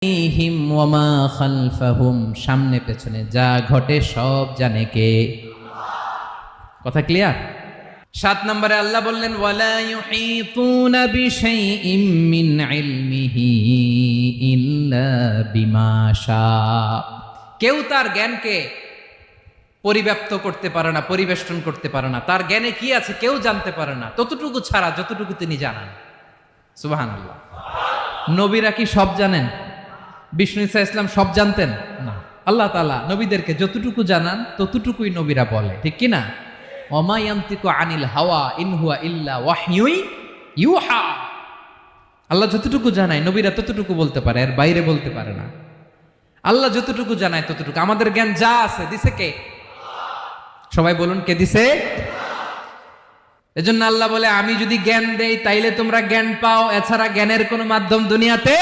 হিম ওয়ামা খালফাহুম, সামনে পেছনে যা ঘটে সব জানে কে? কথা ক্লিয়ার? 7 নম্বরে আল্লাহ বললেন ওয়ালা ইউহিতুনা বিশাইইম মিন ইলমিহি ইল্লা বিমা শা। কেউ তার জ্ঞানকে পরিব্যাপ্ত করতে পারে না, পরিবেষ্টন করতে পারে না। তার জ্ঞানে কি আছে কেউ জানতে পারে না, ততটুকু ছাড়া যতটুকু তিনি জানান। সুবহানাল্লাহ। নবীরা কি সব জানেন? বিষ্ণু ঈসা ইসলাম সব জানতেন না। আল্লাহ তাআলা নবীদেরকে যতটুকু জানান ততটুকুই নবীরা বলে, ঠিক কি না? ওমা ইয়ানতিকু আনিল হাওয়া ইন হুয়া ইল্লা ওয়াহয়ুন ইউহা। আল্লাহ যতটুকু জানায় নবীরা ততটুকু বলতে পারে, এর বাইরে বলতে পারে না। আল্লাহ যতটুকু জানায় ততটুকু। আমাদের জ্ঞান যা আছে দিছে কে? সবাই বলুন, কে দিছে? এজন্য আল্লাহ বলে আমি যদি জ্ঞান দেই তাইলে তোমরা জ্ঞান পাও, এছাড়া জ্ঞানের কোনো মাধ্যম দুনিয়াতে